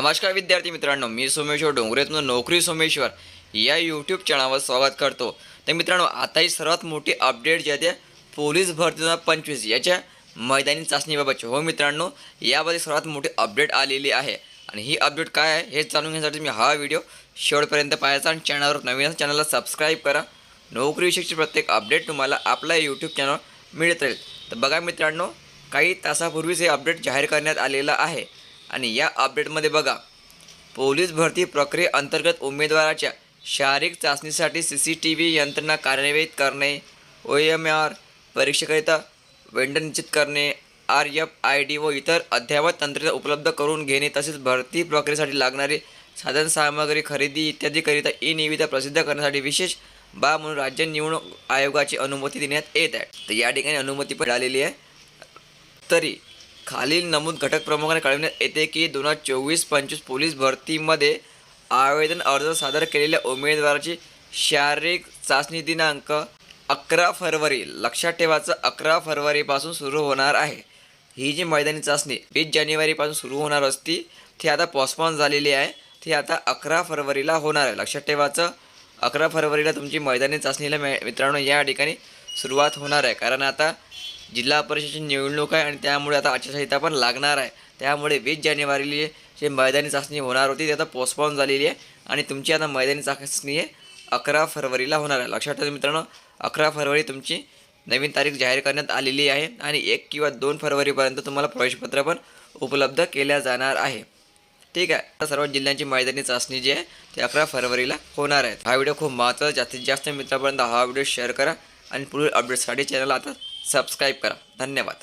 नमस्कार विद्यार्थी मित्रांनो, मी सोमेश्वर डोंगरेतून नोकरी सोमेश्वर या यूट्यूब चॅनलवर स्वागत करतो। तर मित्रांनो, आता ही सर्वात मोठी अपडेट जी आहे ते पोलीस भरती 2025 याच्या मैदानी चाचणीबाबतची हो मित्रांनो, यामध्ये सर्वात मोठी अपडेट आलेली आहे आणि ही अपडेट काय आहे हे जाणून घेण्यासाठी मी हा व्हिडिओ शेवटपर्यंत पाहायचा आणि चॅनलवर नवीन चॅनलला सबस्क्राईब करा। नोकरीविषयीची प्रत्येक अपडेट तुम्हाला आपल्या यूट्यूब चॅनलवर मिळत राहील। तर बघा मित्रांनो, काही तासापूर्वीच हे अपडेट जाहीर करण्यात आलेलं आहे आणि या अपडेटमध्ये बघा, पोलीस भरती प्रक्रियेअंतर्गत उमेदवाराच्या शारीरिक चाचणीसाठी CCTV यंत्रणा कार्यान्वित करणे, OMR परीक्षेकरिता वेंडर निश्चित करणे, RFID व इतर अद्ययावत तंत्रे उपलब्ध करून घेणे, तसेच भरती प्रक्रियेसाठी लागणारी साधनसामग्री खरेदी इत्यादीकरिता ई-निविदा प्रसिद्ध करण्यासाठी विशेष बाब म्हणून राज्य निवडणूक आयोगाची अनुमती देण्यात येत आहे। तर या ठिकाणी अनुमती पण मिळालेली आहे। तरी खालील नमूद घटक प्रमुखाने कळविण्यात येते की 2024-25 पोलीस भरतीमध्ये आवेदन अर्ज सादर केलेल्या उमेदवाराची शारीरिक चाचणी दिनांक 11 फरवरी लक्षात ठेवायचं 11 फरवरीपासून सुरू होणार आहे। ही जी मैदानी चाचणी 20 जानेवारीपासून सुरू होणार असती ती आता पोस्टपोन झालेली आहे। ती आता 11 फरवरीला होणार आहे। लक्षात ठेवायचं 11 फरवरीला तुमची मैदानी चाचणीला मित्रांनो या ठिकाणी सुरुवात होणार आहे, कारण आता जिल्हा परिषदेची निवडणूक आहे आणि त्यामुळे आता आचारसंहिता पण लागणार आहे। त्यामुळे 20 जानेवारीला जे मैदानी चाचणी होणार होती ती आता पोस्टपोन झालेली आहे आणि तुमची आता मैदानी चाचणी 11 फरवरीला होणार आहे। लक्षात ठेवा मित्रांनो, 11 फरवरी तुमची नवीन तारीख जाहीर करण्यात आलेली आहे आणि 1 किंवा 2 फरवरीपर्यंत तुम्हाला प्रवेशपत्र पण उपलब्ध केल्या जाणार आहे। ठीक आहे, सर्व जिल्ह्यांची मैदानी चाचणी जी आहे ती 11 फरवरीला होणार आहे। हा व्हिडिओ खूप महत्त्वाचा, जास्तीत जास्त मित्रांपर्यंत हा व्हिडिओ शेअर करा आणि पुढील अपडेट्ससाठी चॅनल आता सबस्क्राईब करा। धन्यवाद।